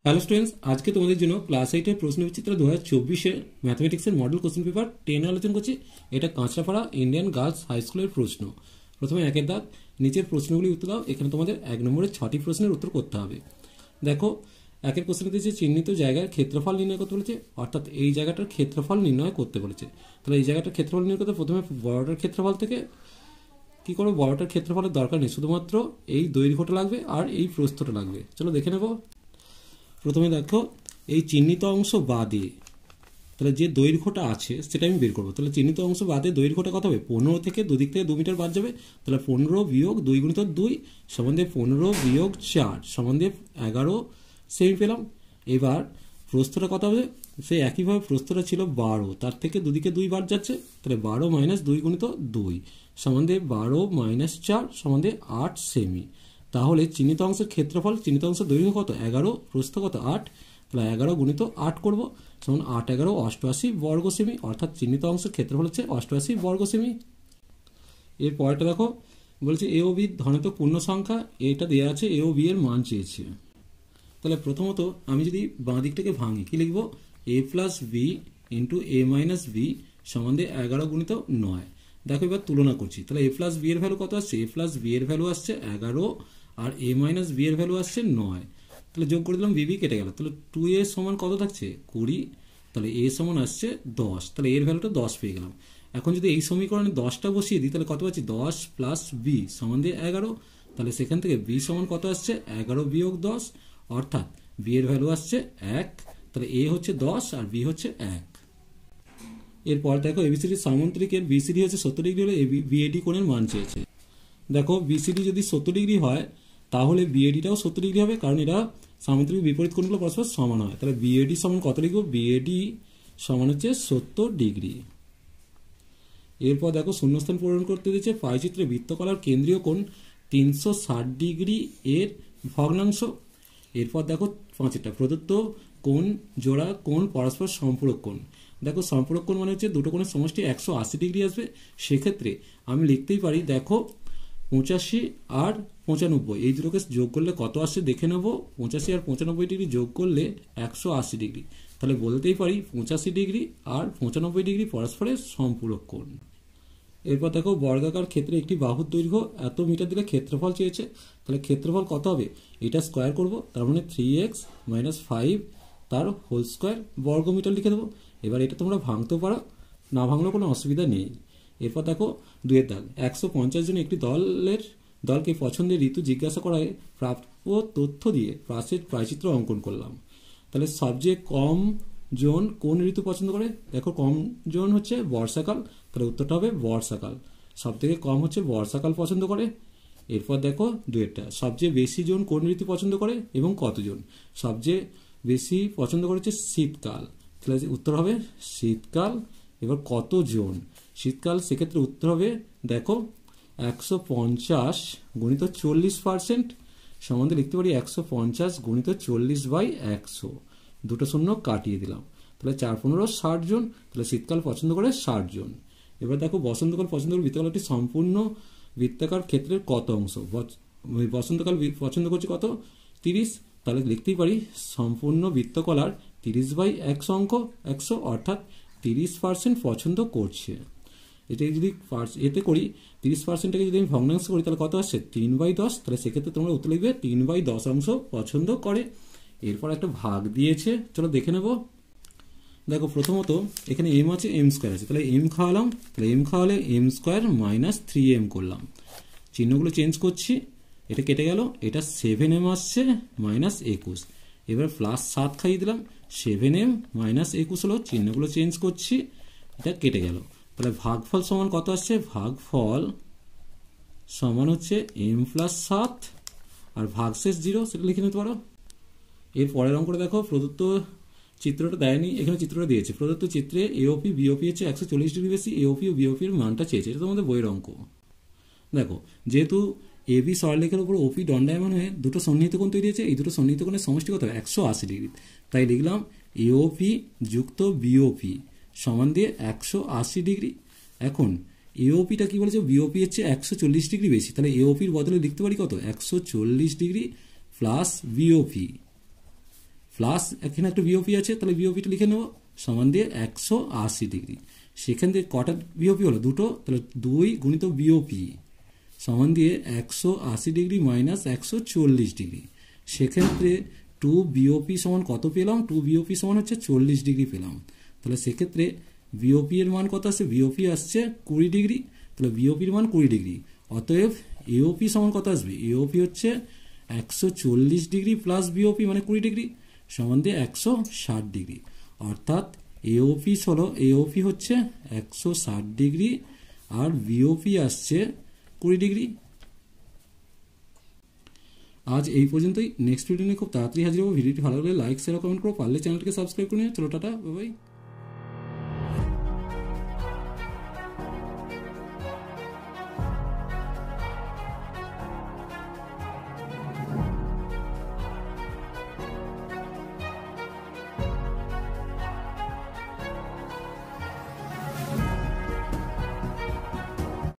Hello students, আজকে তোমাদের জন্য ক্লাস 8 এর প্রশ্নবিচিত্র 2024 এর ম্যাথমেটিক্সের মডেল কোশ্চেন পেপার 10 আলোচনা করছি। এটা কাঁচরাপাড়া ইন্ডিয়ান গার্লস হাই স্কুলের প্রশ্ন। প্রথমে একের দাগ, নিচের প্রশ্নগুলি উত্তর দাও। এখানে তোমাদের 1 নম্বরের 6টি প্রশ্নের উত্তর করতে হবে। দেখো, একের প্রশ্নে দিয়েছে চিহ্নিত জায়গার ক্ষেত্রফল নির্ণয় করতে বলেছে, অর্থাৎ এই জায়গাটার ক্ষেত্রফল নির্ণয় করতে বলেছে। তাহলে এই জায়গাটার ক্ষেত্রফল নির্ণয় করতে প্রথমে বড়টার ক্ষেত্রফল থেকে কি করবো, বড়টার ক্ষেত্রফলের দরকার নেই, শুধুমাত্র এই দৈর্ঘ্যটা লাগবে আর এই প্রস্থটা লাগবে। চলো দেখে নেব। প্রথমে দেখো, এই চিহ্নিত অংশ বাদে তাহলে যে দৈর্ঘ্যটা আছে সেটা আমি বের করবো। তাহলে চিহ্নিত অংশ বাদে দৈর্ঘ্যটা কত হবে? 15 থেকে দুদিক থেকে 2 মিটার বাদ যাবে। তাহলে 15 বিয়োগ 2 গুণিত 2 সমান দিয়ে 15 বিয়োগ 4 সমান দিয়ে 11 সেমি পেলাম। এবার প্রস্থটা কত হবে? সেই একইভাবে প্রস্থটা ছিল 12, তার থেকে দুদিকে 2 বাদ যাচ্ছে। তাহলে 12 মাইনাস 2 গুণিত 2 সমান দিয়ে 12 মাইনাস 4 সমান দিয়ে 8 সেমি। তাহলে চিহ্নিত অংশের ক্ষেত্রফল, চিহ্নিত অংশের দৈর্ঘ্য কত? 11, প্রস্থ কত? 8। তাহলে 11 গুণিত 8 করবো, যেমন 8 11 88 বর্গ সেমি, অর্থাৎ চিহ্নিত অংশের ক্ষেত্রফল হচ্ছে 88 বর্গ সেমি। এর পরেরটা দেখো, বলছে এ ও বি ধনাত্মক পূর্ণ সংখ্যা, এটা দেওয়া আছে, এ ও বি এর মান চেয়েছে। তাহলে প্রথমত আমি যদি বাঁ দিকটাকে ভাঙি, কি লিখবো? এ প্লাস বি ইন্টু এ মাইনাস বি সমান দিয়ে 11 গুণিত 9। দেখো এবার তুলনা করছি। তাহলে এ প্লাস বি এর ভ্যালু কত আসছে? এ প্লাস বি এর ভ্যালু আসছে 11 আর এ মাইনাস বি এর ভ্যালু আসছে 9। তাহলে যোগ করে দিলাম, বিবি কেটে গেল। তাহলে 2a সমান কত থাকছে? 20। তাহলে a সমান আসছে 10। তাহলে এর ভ্যালুটা 10 পেয়ে গেলাম। এখন যদি এই সমীকরণে 10টা বসিয়ে দিই, তাহলে কত পাচ্ছি? 10 প্লাস বি সমান দিয়ে 11। তাহলে সেখান থেকে বি সমান কত আসছে? 11 বিয়োগ 10, অর্থাৎ বি এর ভ্যালু আসছে 1। তাহলে এ হচ্ছে 10 আর বি হচ্ছে 1। এরপর দেখো, এবিসিডি সামন্ত্রিকের বিসিডি হচ্ছে 70 ডিগ্রি হলে বিএডি কোণের মান চেয়েছে। দেখো, বিসিডি যদি 70 ডিগ্রি হয় তাহলে বিএডিটাও 70 ডিগ্রি হবে, কারণ এরা সামন্ত্রিক বিপরীত কোণগুলো পরস্পর সমান হয়। তাহলে বিএডি সমান কত লিখবো? বিএডি সমান হচ্ছে 70 ডিগ্রি। এরপর দেখো, শূন্যস্থান পূরণ করতে দিয়েছে পাইচিত্রে বৃত্তকলার কেন্দ্রীয় কোণ 360 ডিগ্রি এর ভগ্নাংশ। এরপর দেখো 5টা প্রদত্ত কোণ জোড়া কোণ পরস্পর সম্পূরক কোণ। দেখো, সম্পূরক কোণ মানে হচ্ছে দুটো কোণের সমষ্টি 180 ডিগ্রি আসবে। সেক্ষেত্রে আমি লিখতেই পারি, দেখো 85 আর 95 এই দুটোকে যোগ করলে কত আসছে দেখে নেব। 85 আর 95 ডিগ্রি যোগ করলে 180 ডিগ্রি। তাহলে বলতেই পারি 85 ডিগ্রি আর 95 ডিগ্রি পরস্পরের সম্পূরক কোণ। এরপর দেখো, বর্গাকার ক্ষেত্রে একটি বাহুর দৈর্ঘ্য এত মিটার দিলে ক্ষেত্রফল চেয়েছে। তাহলে ক্ষেত্রফল কত হবে? এটা স্কোয়ার করব, তার মানে 3x - 5 তার হোল স্কোয়ার বর্গ মিটার লিখে দেবো। এবার এটা তোমরা ভাঙতেও পারো, না ভাঙলেও কোনো অসুবিধা নেই। এরপর দেখো 2 এর দাগ, 150 জন একটি দলকে পছন্দের ঋতু জিজ্ঞাসা করায় প্রাপ্ত তথ্য দিয়ে প্রায়চিত্র অঙ্কন করলাম। তাহলে সবচেয়ে কম জন কোন ঋতু পছন্দ করে? দেখো, কম জন হচ্ছে বর্ষাকাল, তাহলে উত্তরটা হবে বর্ষাকাল। সব থেকে কম হচ্ছে বর্ষাকাল পছন্দ করে। এরপর দেখো 2টা, সবচেয়ে বেশি জন কোন ঋতু পছন্দ করে এবং কতজন? সবচেয়ে বেশি পছন্দ করে হচ্ছে শীতকাল, তাহলে উত্তর হবে শীতকাল। এবার কতজন? শীতকাল, সেক্ষেত্রে উত্তর হবে দেখো 150 গুণিত 40% সমান দিয়ে লিখতে পারি 150 গুণিত 40/100। দুটো শূন্য কাটিয়ে দিলাম। তাহলে 4 15 60 জন। তাহলে শীতকাল পছন্দ করে 60 জন। এবার দেখো, বসন্তকাল পছন্দ করে বৃত্তকালটি সম্পূর্ণ বৃত্তাকার ক্ষেত্রের কত অংশ? বসন্তকাল পছন্দ করছে কত? 30। তাহলে লিখতেই পারি সম্পূর্ণ বৃত্তকলার 30/100 অঙ্ক 100, অর্থাৎ 30% পছন্দ করছে। এটা যদি এতে করি 30%টাকে যদি আমি ভগ্নাংশ করি তাহলে কত আসছে? 3/10। তাহলে সেক্ষেত্রে তোমরা উত্তর লিখবে 3/10 অংশ পছন্দ করে। এরপর একটা ভাগ দিয়েছে, চলো দেখে নেব। দেখো, প্রথমত এখানে এম আছে, এম স্কোয়ার আছে, তাহলে এম খাওয়ালাম। তাহলে এম খাওয়ালে এম স্কোয়ার - 3m করলাম। চিহ্নগুলো চেঞ্জ করছি, এটা কেটে গেল। এটা 7m আসছে -21। এবার প্লাস 7 খাইয়ে দিলাম, 7m - 21 হলো। চিহ্নগুলো চেঞ্জ করছি, এটা কেটে গেল। তাহলে ভাগফল সমান কত আসছে? ভাগফল সমান হচ্ছে m + 7 আর ভাগশেষ 0, সেটা লিখে নিতে পারো। এর পরের অঙ্কটা দেখো, প্রদত্ত চিত্রটা দেয়নি, এখানে চিত্রটা দিয়েছে। প্রদত্ত চিত্রে এওপি বিওপি হচ্ছে 140 ডিগ্রি বেশি, এওপি ও বিওপির মানটা চেয়েছে। এটা তোমাদের বইয়ের অঙ্ক। দেখো, যেহেতু এবি সরলরেখার উপর ওপি দণ্ডায়মান হয়ে দুটো সন্নিহিত কোণ তৈরি হয়েছে, এই দুটো সন্নিহিত কোণের সমষ্টি কত? 180 ডিগ্রি। তাই লিখলাম এওপি যুক্ত বিওপি সমান দিয়ে 180 ডিগ্রি। এখন এওপিটা কি বলেছে? বিওপি হচ্ছে 140 ডিগ্রি বেশি, তাহলে এওপির বদলে লিখতে পারি কত? 140 ডিগ্রি প্লাস বিওপি প্লাস এখানে একটা বিওপি আছে, তাহলে বিওপিটা লিখে নেব সমান দিয়ে 180 ডিগ্রি। সেখান থেকে কটা বিওপি হলো? দুটো, তাহলে 2 গুণিত বিওপি সমান দিয়ে 180 ডিগ্রি মাইনাস 140 ডিগ্রি। সেক্ষেত্রে 2 বিওপি সমান কত পেলাম? 2 বিওপি সমান হচ্ছে 40 ডিগ্রি পেলাম। তাহলে সেক্ষেত্রে বিওপি এর মান কত আসছে? বিওপি আসছে 20 ডিগ্রি, তাহলে বিওপির মান 20 ডিগ্রি। অতএব এওপি সমান কত আসবে? এওপি হচ্ছে 140 ডিগ্রি প্লাস বিওপি মানে 20 ডিগ্রি সমান দিয়ে 160 ডিগ্রি। অর্থাৎ এওপি হচ্ছে 160 ডিগ্রি আর বিওপি আসছে 20 ডিগ্রি। আজ এই পর্যন্তই। নেক্সট ভিডিও নিয়ে খুব তাড়াতাড়ি হাজির হবো। ভিডিওটি ভালো লাগলে লাইক শেয়ার কমেন্ট করো, পারলে চ্যানেলটিকে সাবস্ক্রাইব করে নিও। চলো টাটা, বাই বাই।